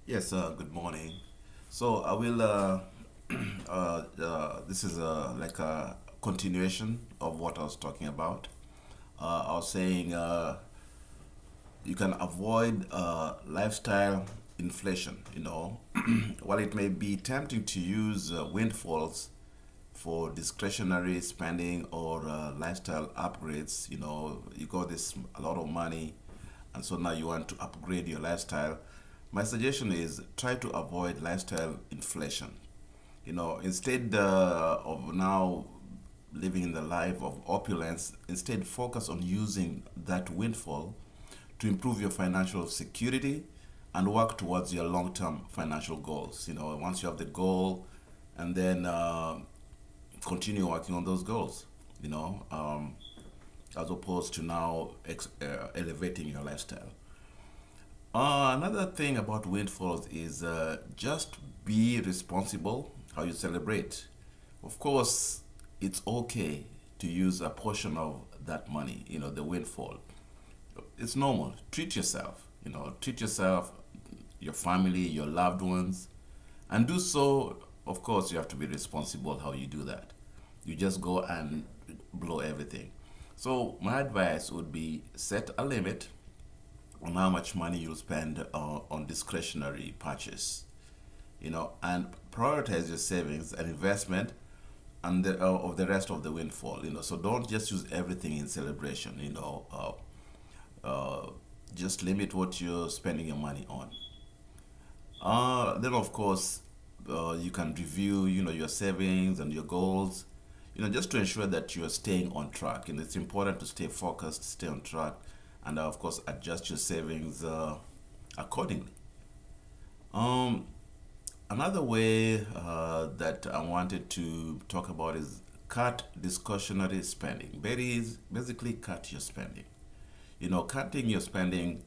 Yes, good morning. So I will. This is like a continuation of what I was talking about. I was saying you can avoid lifestyle inflation. While it may be tempting to use windfalls for discretionary spending or lifestyle upgrades, you got this a lot of money, and so now you want to upgrade your lifestyle. My suggestion is try to avoid lifestyle inflation. Instead of now living in the life of opulence, instead focus on using that windfall to improve your financial security and work towards your long-term financial goals. Once you have the goal, and then continue working on those goals. You know, um, as opposed to now elevating your lifestyle. Another thing about windfalls is just be responsible how you celebrate. Of course, it's okay to use a portion of that money, the windfall. It's normal. Treat yourself, your family, your loved ones, and do so. Of course, you have to be responsible how you do that. You just go and blow everything. So, my advice would be set a limit on how much money you'll spend on discretionary purchase, and prioritize your savings and investment and of the rest of the windfall. So don't just use everything in celebration. Just limit what you're spending your money on. Then of course, you can review, your savings and your goals, just to ensure that you are staying on track. And it's important to stay focused, stay on track, and of course, adjust your savings accordingly. Um, Another way that I wanted to talk about is cut discretionary spending. Basically, cut your spending. Cutting your spending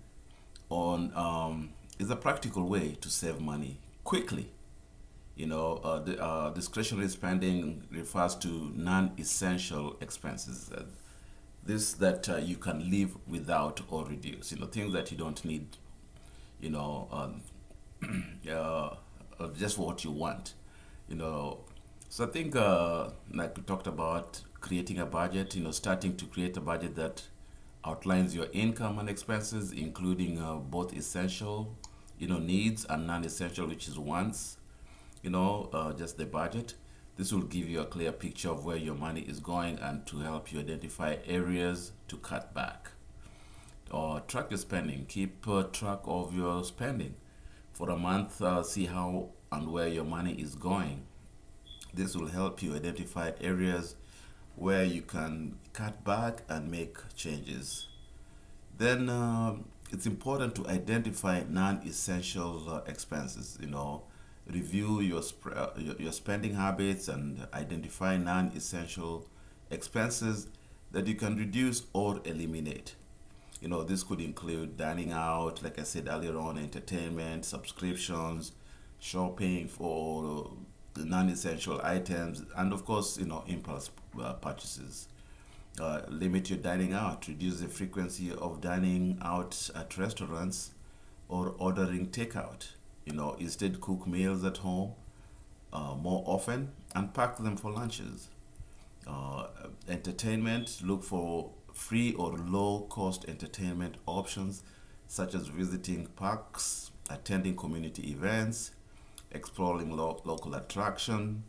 on is a practical way to save money quickly. The discretionary spending refers to non-essential expenses. This that you can live without or reduce. Things that you don't need. You know, uh, just what you want. You know, so I think like we talked about creating a budget. Starting to create a budget that outlines your income and expenses, including both essential, needs and non-essential, which is wants. Just the budget. This will give you a clear picture of where your money is going and to help you identify areas to cut back. Or track your spending. Keep track of your spending for a month. See how and where your money is going. This will help you identify areas where you can cut back and make changes. Then it's important to identify non-essential expenses. Review your spending habits and identify non-essential expenses that you can reduce or eliminate. This could include dining out, like I said earlier on, entertainment, subscriptions, shopping for the non-essential items, and of course, impulse purchases. Limit your dining out. Reduce the frequency of dining out at restaurants or ordering takeout. Instead cook meals at home more often and pack them for lunches. Uh, Entertainment, look for free or low cost entertainment options such as visiting parks, attending community events, exploring local attraction.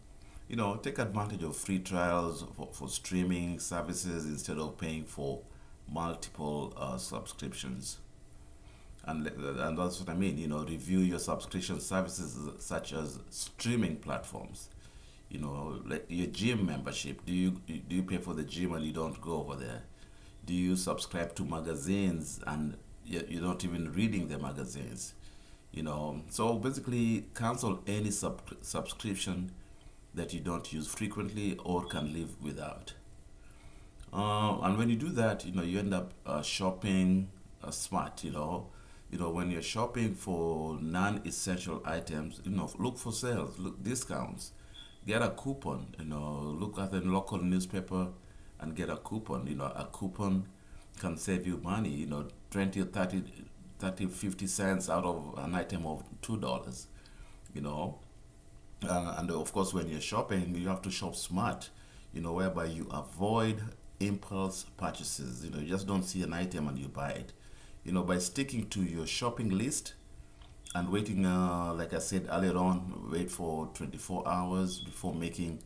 Take advantage of free trials for streaming services instead of paying for multiple subscriptions. And that's what I mean. Review your subscription services such as streaming platforms. Like your gym membership. Do you pay for the gym and you don't go over there? Do you subscribe to magazines and you're not even reading the magazines? So basically cancel any subscription that you don't use frequently or can live without. And when you do that, you end up shopping smart. When you're shopping for non-essential items, look for sales, look discounts, get a coupon. Look at the local newspaper and get a coupon. A coupon can save you money. 20 or 30 30, 50 cents out of an item of $2, you know. And of course, when you're shopping, you have to shop smart, whereby you avoid impulse purchases. You just don't see an item and you buy it. By sticking to your shopping list and waiting, like I said earlier on, wait for 24 hours before making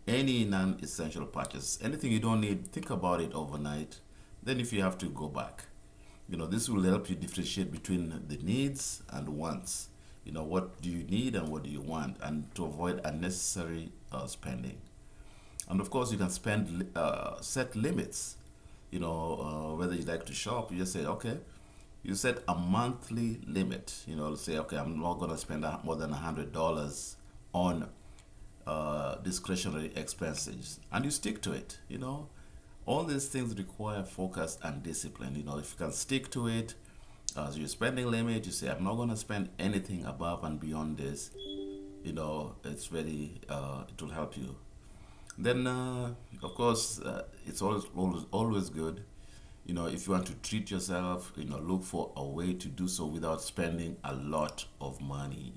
any non-essential purchase. Anything you don't need, think about it overnight. Then if you have to, go back. This will help you differentiate between the needs and wants. What do you need and what do you want, and to avoid unnecessary spending. And of course, you can set limits. Whether you like to shop, you just say, okay, you set a monthly limit. Say, okay, I'm not going to spend more than $100 on discretionary expenses, and you stick to it. All these things require focus and discipline. If you can stick to it, as your spending limit, you say, I'm not going to spend anything above and beyond this. It's very, it will help you. Then, of course, it's always good. If you want to treat yourself, look for a way to do so without spending a lot of money.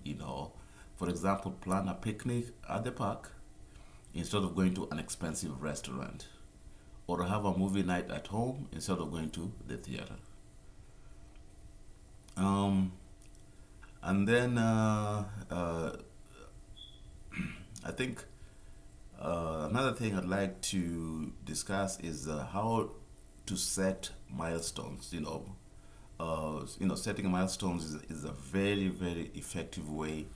For example, plan a picnic at the park instead of going to an expensive restaurant, or have a movie night at home instead of going to the theater. Um, and then I think another thing I'd like to discuss is how to set milestones. Setting milestones is a very, very effective way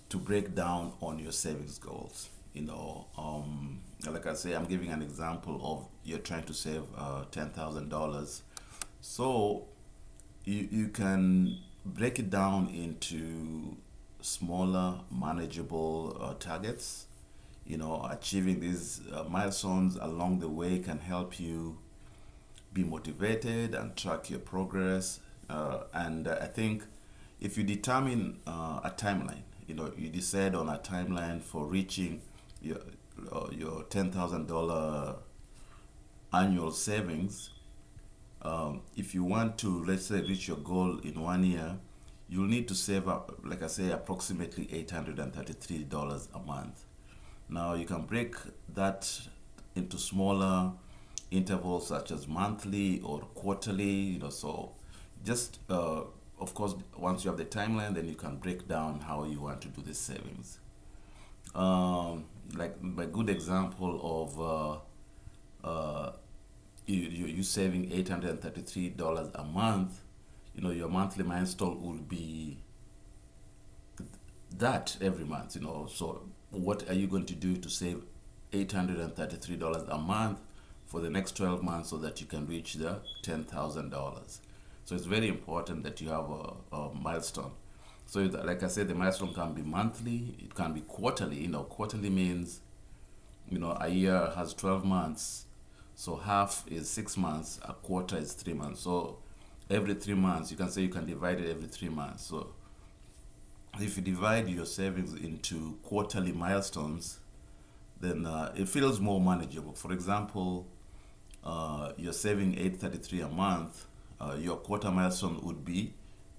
to break down on your savings goals. Like I say, I'm giving an example of you're trying to save $10,000. So you can break it down into smaller, manageable targets. Achieving these milestones along the way can help you be motivated and track your progress. And I think if you determine a timeline, you decide on a timeline for reaching your $10,000 annual savings. If you want to, let's say, reach your goal in 1 year, you'll need to save up, like I say, approximately $833 a month. Now you can break that into smaller intervals, such as monthly or quarterly. So just of course, once you have the timeline, then you can break down how you want to do the savings. Like my good example of you saving $833 a month. Your monthly milestone will be that every month. So what are you going to do to save $833 a month for the next 12 months so that you can reach the $10,000? So it's very important that you have a milestone. So like I said, the milestone can be monthly, it can be quarterly. Quarterly means, a year has 12 months. So half is 6 months, a quarter is 3 months. So every 3 months, you can say you can divide it every 3 months. So if you divide your savings into quarterly milestones, then it feels more manageable. For example, you're saving 833 a month. Your quarter milestone would be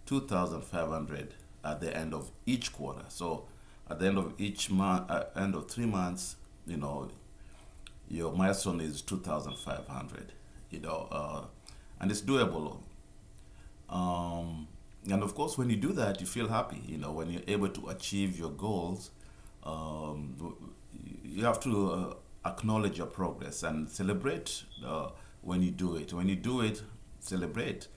2,500 at the end of each quarter. So at the end of each month, end of 3 months, your milestone is 2,500. And it's doable. And of course, when you do that, you feel happy. When you're able to achieve your goals, you have to acknowledge your progress and celebrate when you do it. When you do it, celebrate.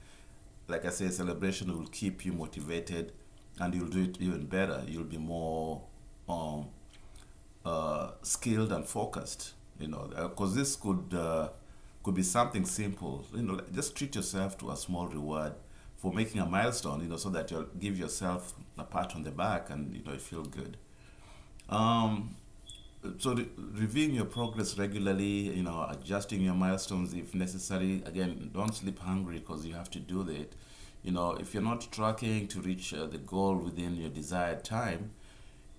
Like I say, celebration will keep you motivated, and you'll do it even better. You'll be more skilled and focused. Because this could be something simple. Just treat yourself to a small reward for making a milestone. So that you'll give yourself a pat on the back, and you feel good. So reviewing your progress regularly, adjusting your milestones if necessary. Again, don't sleep hungry because you have to do that. If you're not tracking to reach the goal within your desired time,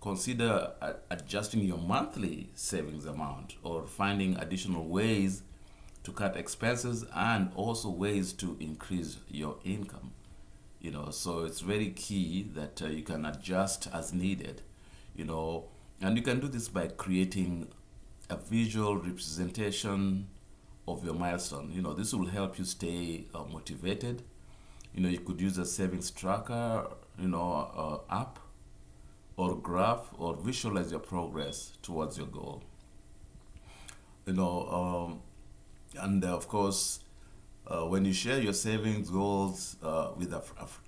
consider adjusting your monthly savings amount, or finding additional ways to cut expenses, and also ways to increase your income. So it's very key that you can adjust as needed, you know, and you can do this by creating a visual representation of your milestone. This will help you stay motivated. You could use a savings tracker, app or graph, or visualize your progress towards your goal. You know, and Of course, when you share your savings goals with a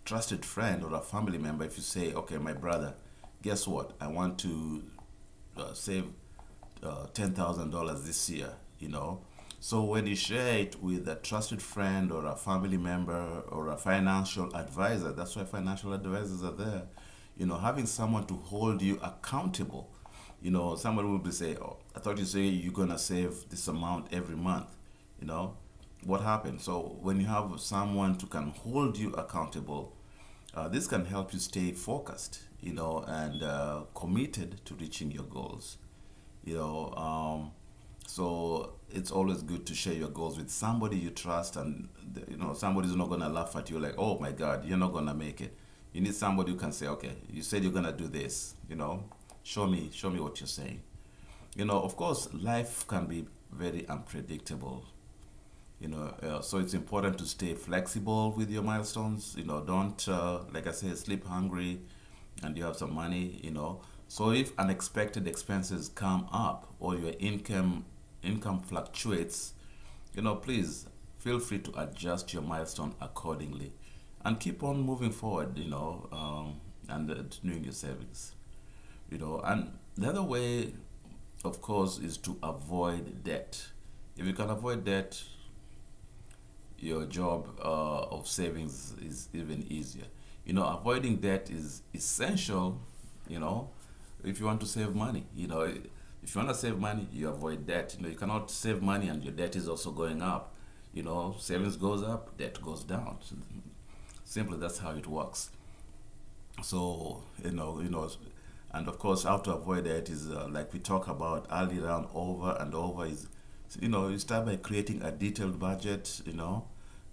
trusted friend or a family member, if you say, okay, my brother, guess what? I want to save $10,000 this year, So when you share it with a trusted friend or a family member or a financial advisor, that's why financial advisors are there, having someone to hold you accountable. Someone will be say, oh, I thought you say you're gonna save this amount every month, you know. What happened? So when you have someone to can hold you accountable, this can help you stay focused, and committed to reaching your goals. You know, so it's always good to share your goals with somebody you trust, and somebody's not gonna laugh at you like, "Oh my God, you're not gonna make it." You need somebody who can say, "Okay, you said you're gonna do this. Show me what you're saying." Of course, life can be very unpredictable. So it's important to stay flexible with your milestones. Don't like I said, sleep hungry, and you have some money. So if unexpected expenses come up or your income fluctuates, please feel free to adjust your milestone accordingly, and keep on moving forward. And doing your savings. And the other way, of course, is to avoid debt. If you can avoid debt, your job of savings is even easier. Avoiding debt is essential, you know, if you want to save money. If you want to save money, you avoid debt. You cannot save money and your debt is also going up. Savings goes up, debt goes down. Simply, that's how it works. So, and of course, how to avoid that is like we talk about earlier on over and over is, you start by creating a detailed budget.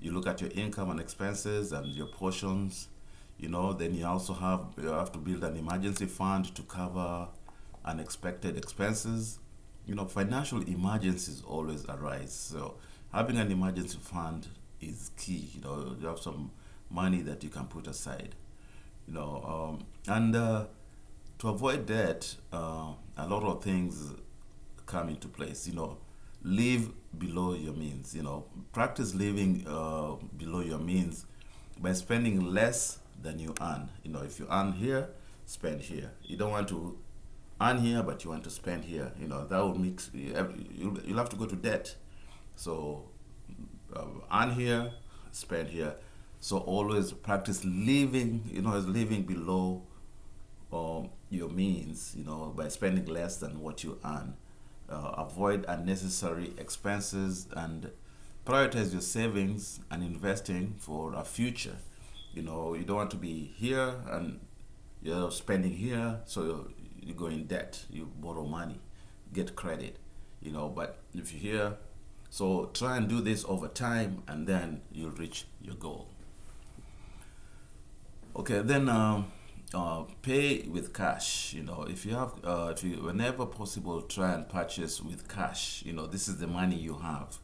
You look at your income and expenses and your portions. Then you have to build an emergency fund to cover unexpected expenses. Financial emergencies always arise, so having an emergency fund is key. You have some money that you can put aside. And To avoid that, a lot of things come into place. Live below your means. Practice living below your means by spending less than you earn. If you earn here, spend here. You don't want to earn here, but you want to spend here. That will mix. You'll have to go to debt. So earn here, spend here. So always practice living. As living below your means, by spending less than what you earn. Avoid unnecessary expenses and prioritize your savings and investing for a future. You don't want to be here and you're spending here, so you go in debt, you borrow money, get credit, but if you're here, so try and do this over time and then you'll reach your goal. Okay, then pay with cash. If you have, if you, whenever possible, try and purchase with cash. This is the money you have.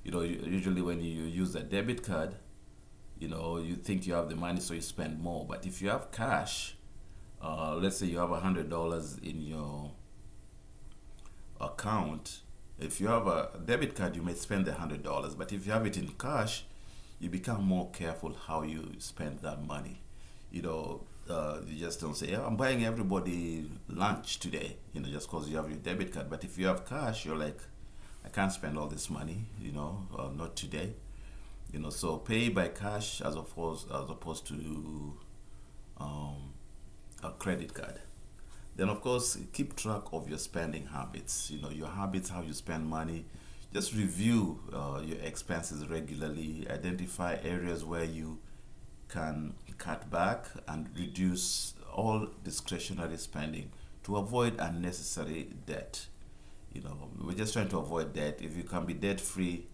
Usually when you use a debit card, you think you have the money, so you spend more. But if you have cash, let's say you have $100 in your account. If you have a debit card, you may spend the $100. But if you have it in cash, you become more careful how you spend that money. You just don't say, "Oh, I'm buying everybody lunch today," just because you have your debit card. But if you have cash, you're like, "I can't spend all this money, not today." So pay by cash as opposed to a credit card. Then, of course, keep track of your spending habits. Your habits, how you spend money. Just review your expenses regularly. Identify areas where you can cut back and reduce all discretionary spending to avoid unnecessary debt. We're just trying to avoid debt. If you can be debt free,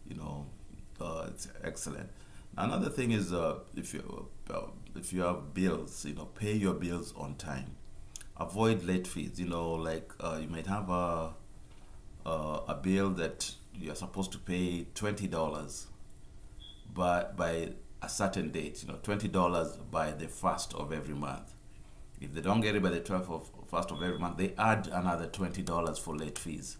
it's excellent. Another thing is if you have bills, pay your bills on time. Avoid late fees. Like you might have a bill that you're supposed to pay $20 by a certain date. $20 by the first of every month. If they don't get it by the 12th of first of every month, they add another $20 for late fees.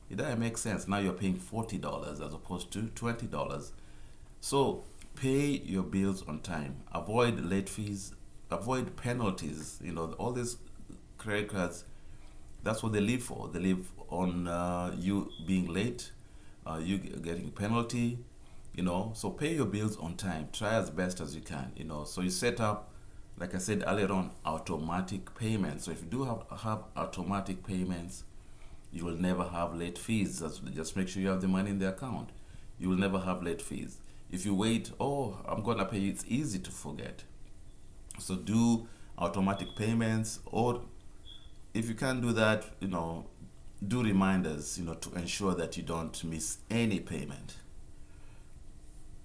It doesn't make sense. Now you're paying $40 as opposed to $20. So pay your bills on time. Avoid late fees. Avoid penalties. All these credit cards, that's what they live for. They live on you being late, you getting a penalty. So pay your bills on time. Try as best as you can. So you set up, like I said earlier on, automatic payments. So if you do have automatic payments, you will never have late fees. Just make sure you have the money in the account. You will never have late fees. If you wait, oh, I'm gonna pay you, it's easy to forget. So do automatic payments, or if you can't do that, do reminders, to ensure that you don't miss any payment.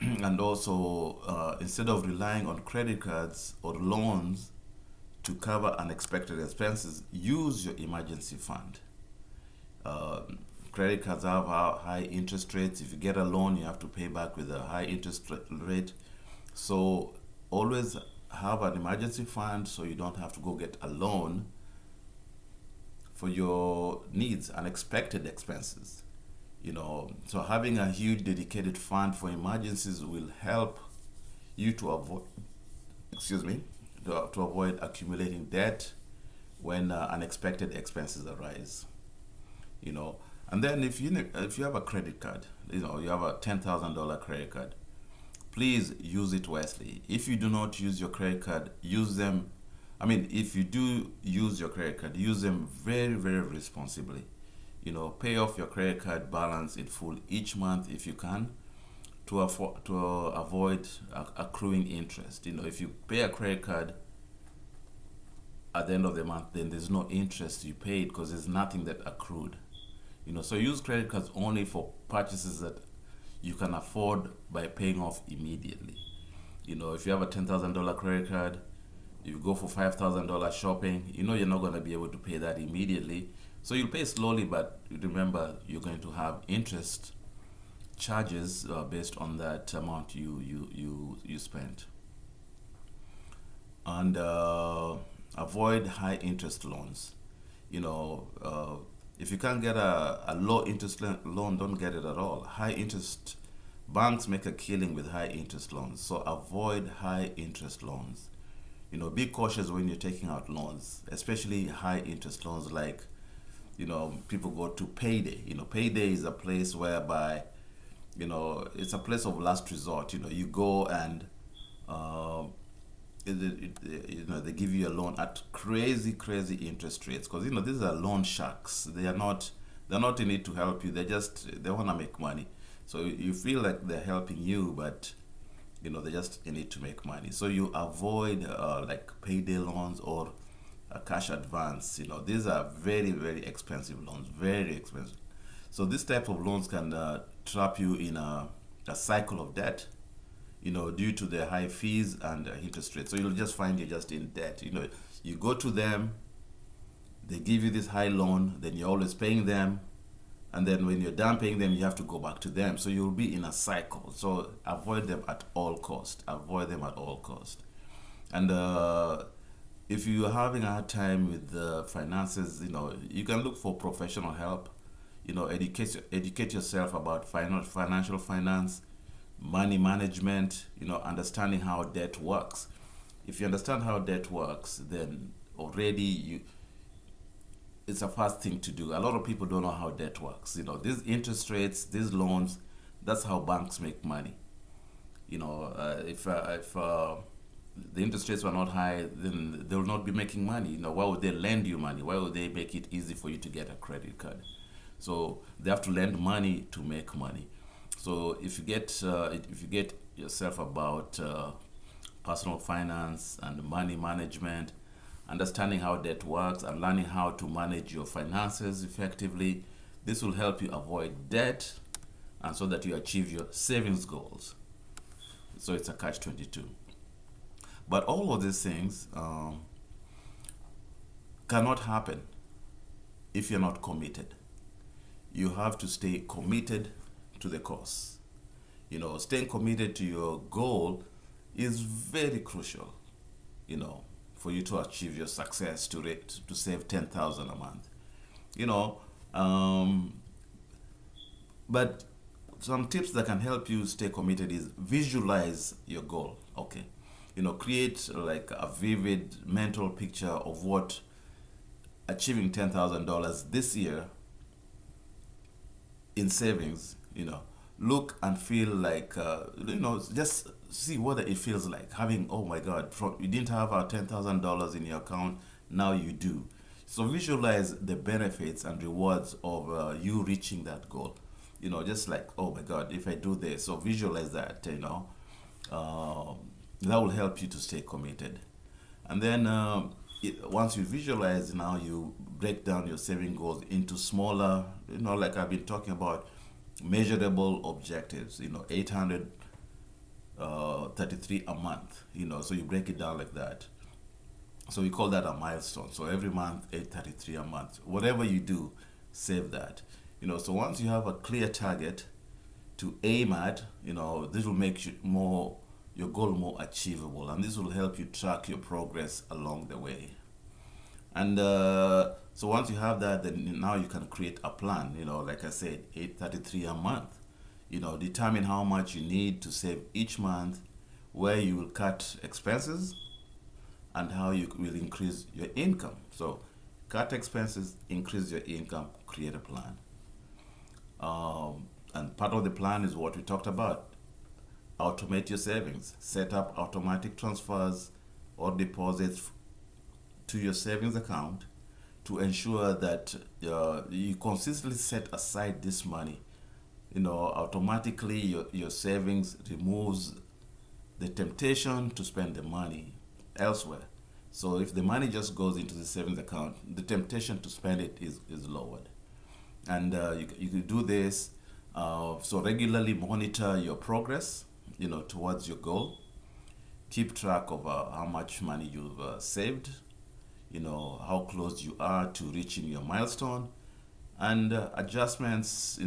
And also, instead of relying on credit cards or loans to cover unexpected expenses, use your emergency fund. Credit cards have high interest rates. If you get a loan, you have to pay back with a high interest rate. So always have an emergency fund so you don't have to go get a loan for your needs, unexpected expenses. So having a huge dedicated fund for emergencies will help you to avoid, excuse me, to avoid accumulating debt when unexpected expenses arise. And then if you have a credit card, you have a $10,000 credit card, please use it wisely. If you do not use your credit card, use them. I mean, if you do use your credit card, use them very, very responsibly. Pay off your credit card balance in full each month if you can, to avoid accruing interest. If you pay a credit card at the end of the month, then there's no interest you paid because there's nothing that accrued. So use credit cards only for purchases that you can afford by paying off immediately. If you have a $10,000 credit card, you go for $5,000 shopping, you're not going to be able to pay that immediately. So you'll pay slowly, but remember you're going to have interest charges based on that amount you spent. And avoid high interest loans. If you can't get a low interest loan, don't get it at all. High interest banks make a killing with high interest loans, so avoid high interest loans. Be cautious when you're taking out loans, especially high interest loans. Like, people go to payday. Payday is a place whereby, it's a place of last resort. You go and they give you a loan at crazy interest rates, because these are loan sharks. They're not in it to help you. They want to make money. So you feel like they're helping you, but they're just in it to make money. So you avoid like payday loans or a cash advance. These are very, very expensive loans, very expensive. So this type of loans can trap you in a cycle of debt, due to the high fees and interest rates. So you'll just find you're just in debt. You go to them, they give you this high loan, then you're always paying them, and then when you're done paying them, you have to go back to them. So you'll be in a cycle. So avoid them at all cost. Avoid them at all cost. And if you're having a hard time with the finances, you can look for professional help. Educate yourself about financial finance, money management, understanding how debt works. If you understand how debt works, then already it's a fast thing to do. A lot of people don't know how debt works. These interest rates, these loans, that's how banks make money. If the interest rates were not high, then they will not be making money. Why would they lend you money? Why would they make it easy for you to get a credit card? So they have to lend money to make money. So if you get yourself about personal finance and money management, understanding how debt works and learning how to manage your finances effectively, this will help you avoid debt and so that you achieve your savings goals. So it's a catch 22. But all of these things cannot happen if you're not committed. You have to stay committed to the cause. Staying committed to your goal is very crucial, you know, for you to achieve your success to save 10,000 a month. You know, um, but some tips that can help you stay committed is visualize your goal. Okay, create like a vivid mental picture of what achieving $10,000 this year in savings, look and feel like, just see what it feels like having, oh my God, you didn't have $10,000 in your account, now you do. So visualize the benefits and rewards of you reaching that goal. Just like, oh my God, if I do this, so visualize that, um, that will help you to stay committed. And then once you visualize, now you break down your saving goals into smaller, like I've been talking about, measurable objectives. 833 a month. So you break it down like that. So we call that a milestone. So every month, 833 a month. Whatever you do, save that. So once you have a clear target to aim at, this will make your goal more achievable, and this will help you track your progress along the way. And so once you have that, then now you can create a plan. Like I said, 833 a month. Determine how much you need to save each month, where you will cut expenses, and how you will increase your income. So cut expenses, increase your income, create a plan. And part of the plan is what we talked about. Automate your savings. Set up automatic transfers or deposits to your savings account to ensure that you consistently set aside this money. Automatically your savings removes the temptation to spend the money elsewhere. So if the money just goes into the savings account, the temptation to spend it is lowered. And you can do this, so regularly monitor your progress, towards your goal. Keep track of how much money you've saved, how close you are to reaching your milestone, and adjustments, you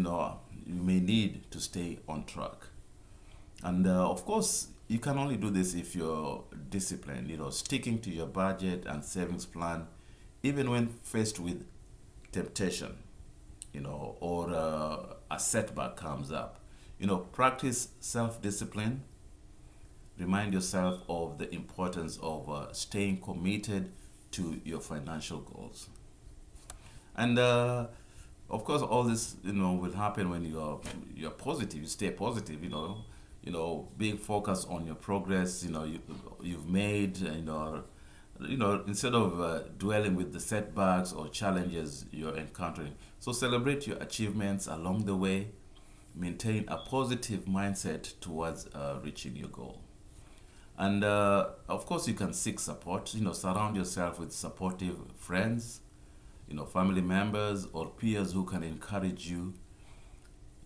may need to stay on track. And of course, you can only do this if you're disciplined, sticking to your budget and savings plan, even when faced with temptation, or a setback comes up. Practice self-discipline. Remind yourself of the importance of staying committed to your financial goals. And of course, all this, will happen when you're positive. You stay positive. Being focused on your progress. You've made. Instead of dwelling with the setbacks or challenges you're encountering. So celebrate your achievements along the way. Maintain a positive mindset towards reaching your goal. And of course, you can seek support. Surround yourself with supportive friends, family members or peers who can encourage you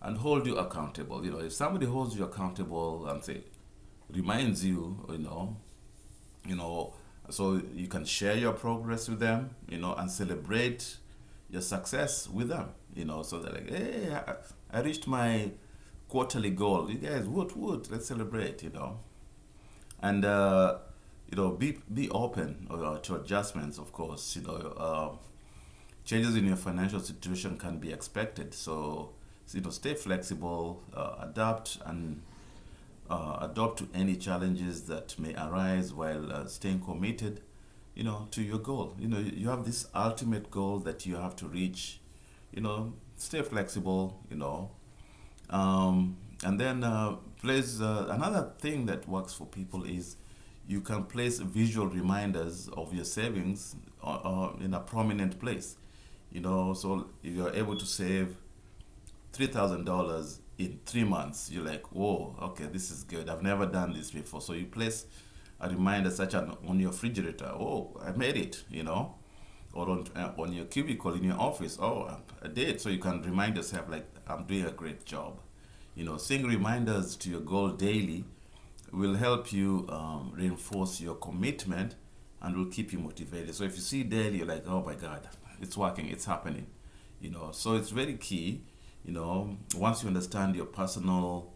and hold you accountable. If somebody holds you accountable and reminds you, so you can share your progress with them, and celebrate your success with them, so they're like, hey, I reached my quarterly goal. You guys, woot, let's celebrate, And, be open to adjustments, of course. Changes in your financial situation can be expected. So stay flexible, adapt, and adopt to any challenges that may arise while staying committed, to your goal. You have this ultimate goal that you have to reach. Stay flexible. And then place another thing that works for people is you can place visual reminders of your savings in a prominent place. So if you're able to save $3,000 in 3 months, you're like, whoa, okay, this is good. I've never done this before. So you place a reminder such as on your refrigerator. Oh, I made it, or on your cubicle in your office. Oh, I did. So you can remind yourself like, I'm doing a great job. Seeing reminders to your goal daily will help you reinforce your commitment and will keep you motivated. So if you see daily, you're like, oh my God, it's working, it's happening. So it's very key. Once you understand your personal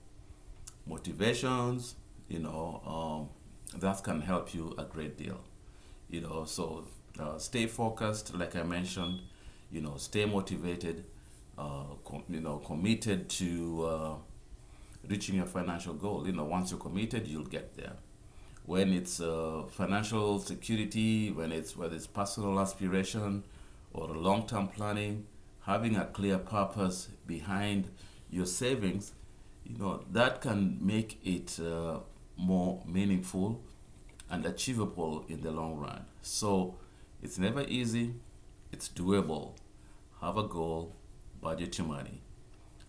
motivations, that can help you a great deal. So stay focused, like I mentioned. Stay motivated. Committed to reaching your financial goal. Once you're committed, you'll get there. When it's financial security, whether it's personal aspiration or long-term planning, having a clear purpose behind your savings, that can make it more meaningful and achievable in the long run. So it's never easy, it's doable. Have a goal, budget your money.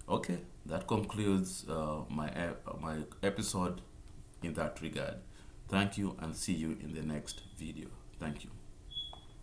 Okay, that concludes my episode in that regard. Thank you and see you in the next video. Thank you.